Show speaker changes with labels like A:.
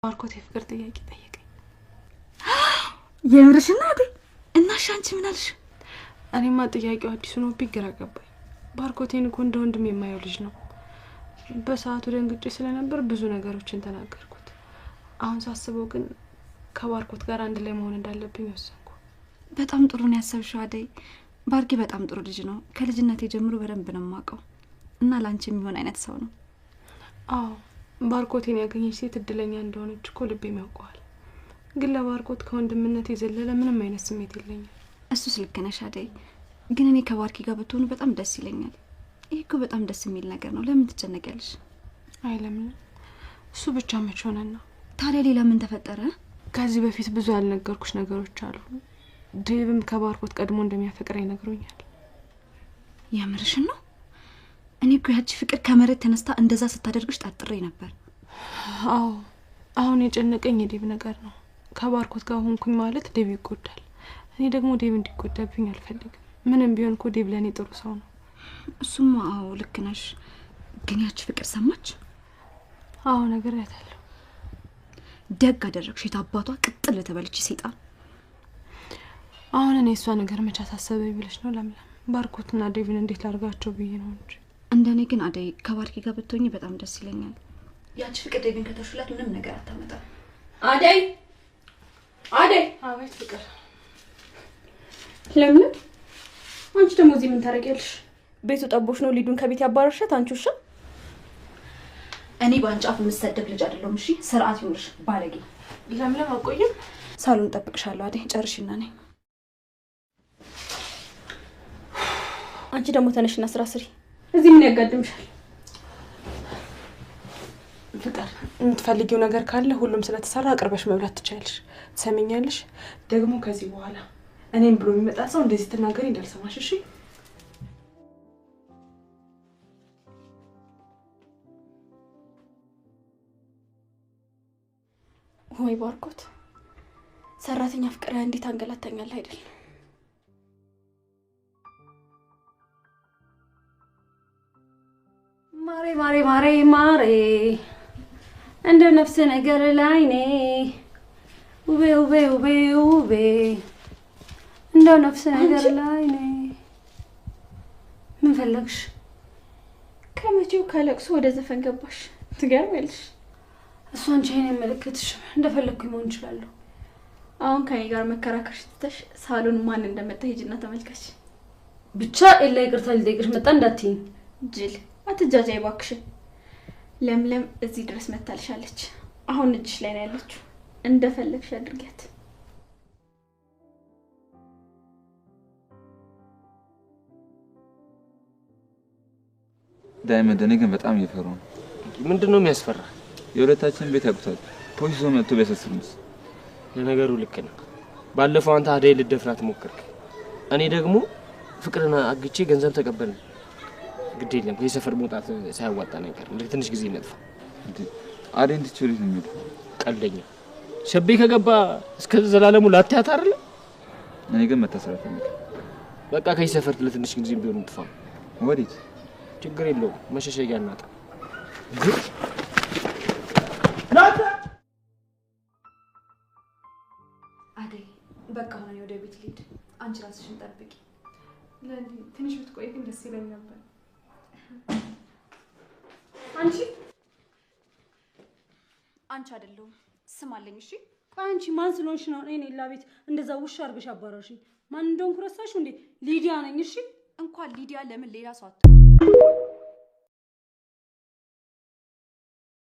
A: ባርኮት የፍቅር ጥያቄ ጠየቀኝ።
B: የምርሽና አይደል? እና ሻንቺ ምን አልሽ?
A: እኔማ ጥያቄው አዲስ ነው ቢገራ ገባኝ። ባርኮቴን እኮ እንደ ወንድም የማየው ልጅ ነው። በሰዓቱ ደንግጬ ስለነበር ብዙ ነገሮችን ተናገርኩት። አሁን ሳስበው ግን ከባርኮት ጋር አንድ ላይ መሆን እንዳለብኝ ወሰንኩ።
B: በጣም ጥሩ ነው ያሰብሽው አደይ። ባርኪ በጣም ጥሩ ልጅ ነው። ከልጅነቴ ጀምሮ በደንብ ነው የማውቀው እና ላንቺ የሚሆን አይነት ሰው ነው።
A: አዎ ባርኮቴን ያገኘች ሴት እድለኛ እንደሆነች እኮ ልቤም ያውቀዋል። ግን ለባርኮት ከወንድምነት የዘለለ ምንም አይነት ስሜት የለኝም።
B: እሱስ ልክ ነሽ አደይ። ግን እኔ ከባርኪ ጋር ብትሆኑ በጣም ደስ ይለኛል። ይሄ እኮ በጣም ደስ የሚል ነገር ነው። ለምን ትጨነቂያለሽ?
A: አይ ለምን እሱ ብቻ መች ሆነና።
B: ታዲያ ሌላ ምን ተፈጠረ?
A: ከዚህ በፊት ብዙ ያልነገርኩሽ ነገሮች አሉ። ዴቭም ከባርኮት ቀድሞ እንደሚያፈቅረኝ ነግሮኛል።
B: የምርሽን ነው? እኔ እኮ ያቺ ፍቅር ከመሬት ተነስታ እንደዛ ስታደርግሽ ጠርጥሬ ነበር።
A: አዎ አሁን የጨነቀኝ የዴቭ ነገር ነው። ከባርኮት ጋር ሆንኩኝ ማለት ዴቭ ይጎዳል። እኔ ደግሞ ዴቭ እንዲጎዳብኝ አልፈልግም። ምንም ቢሆን እኮ ዴቭ ለእኔ ጥሩ ሰው ነው።
B: እሱማ አዎ ልክ ነሽ። ግን ያቺ ፍቅር ሰማች?
A: አዎ ነግሬያታለሁ።
B: ደግ አደረግሽ። የታባቷ ቅጥል ተበልቺ ሰይጣን።
A: አሁን እኔ እሷ ነገር መቻ አሳሰበኝ ብለሽ ነው? ለምለም ባርኮትና ዴቭን እንዴት ላርጋቸው ብዬ ነው እንጂ።
B: እንደኔ ግን አደይ ከባርኪ ጋር ብትሆኚ በጣም ደስ ይለኛል። ያቺ ፍቅር ዴቭን ከተሽላት ምንም ነገር አታመጣም። አደይ አደይ።
A: አቤት ፍቅር።
C: ለምለም አንቺ ደግሞ እዚህ ምን ታረጊያለሽ? ቤቱ ጠቦሽ ነው ሊዱን ከቤት ያባረርሻት አንቺ ውሻ።
B: እኔ ባንቺ አፍ የምሰደብ ልጅ አይደለሁም። እሺ ስርዓት ይኑርሽ ባለጌ።
A: ለምለም አቆይም።
B: ሳሎን ጠብቅሻለሁ አደይ። ጨርሽና ነኝ።
C: አንቺ ደግሞ ተነሽና ስራ ስሪ። እዚህ ምን ያጋድምሻል?
A: ፍቅር የምትፈልጊው ነገር ካለ ሁሉም ስለተሰራ አቅርበሽ መብላት ትችያለሽ። ትሰሚኛለሽ? ደግሞ ከዚህ በኋላ እኔም ብሎ የሚመጣ ሰው እንደዚህ ትናገሪ እንዳልሰማሽ እሺ?
C: ወይ ባርኮት ሰራተኛ ፍቅር እንዴት አንገላታኛል አይደል? ማሬ ማሬ ማሬ ማሬ እንደ ነፍስ ነገር ላይ ኔ ውቤ ውቤ ውቤ ውቤ እንደ ነፍስ ነገር ላይ ኔ። ምን ፈለግሽ? ከመቼው ከለቅሶ ወደ ዘፈን ገባሽ? ትገርሚያለሽ።
A: እሱ አንቺ አይኔ መልክትሽ እንደፈለኩኝ መሆን እችላለሁ።
C: አሁን ከኔ ጋር መከራከርሽ ትተሽ ሳሎን ማን እንደመጣ ሂጂና ተመልከች።
A: ብቻ ኤላ ይቅርታ ልጠይቅሽ መጣ እንዳትይኝ።
C: ጅል አትጃጃይ እባክሽ። ለምለም እዚህ ድረስ መታልሻለች። አሁን እጅሽ ላይ ነው ያለችው። እንደፈለግሽ አድርጊያት።
D: ዳይመንድ እኔ ግን በጣም እየፈራሁ ነው።
E: ምንድነው የሚያስፈራ?
D: የሁለታችን ቤት ያቁታል። ፖሊስ መጥቶ ቢያሳስሩንስ?
E: ለነገሩ ልክ ነው። ባለፈው አንተ አደይ ልደፍራት ሞከርክ። እኔ ደግሞ ፍቅርን አግቼ ገንዘብ ተቀበልን። ግድ የለም ከሰፈር መውጣት ሳያዋጣ ነገር ለትንሽ ጊዜ ነጥፋ።
D: አደይ እንድትችል ነው የሚሄድ።
E: ቀልደኛ ሸቤ ከገባ እስከ ዘላለሙ ላትያት አይደል?
D: እኔ ግን መታሰር አልፈልግም።
E: በቃ ከሰፈር ለትንሽ ጊዜ ቢሆን እንጥፋ።
D: ወዴት?
E: ችግር የለውም መሸሸጊያ እናጣ።
B: አደይ በቃ አሁን ወደ ቤት ልሂድ። አንቺ ራስሽን ጠብቂ።
A: ለኔ ትንሽ ብትቆይ ግን ደስ ይለኝ ነበር።
B: አንቺ አይደለሁም ስም አለኝ። እሺ
C: አንቺ ማን ስለሆንሽ ነው እኔ ሌላ ቤት እንደዛ ውሻ አርገሽ አባራሽኝ? ማን እንደሆንኩ ረሳሽው እንዴ? ሊዲያ ነኝ። እሺ
B: እንኳን ሊዲያ ለምን ሌላ ሰው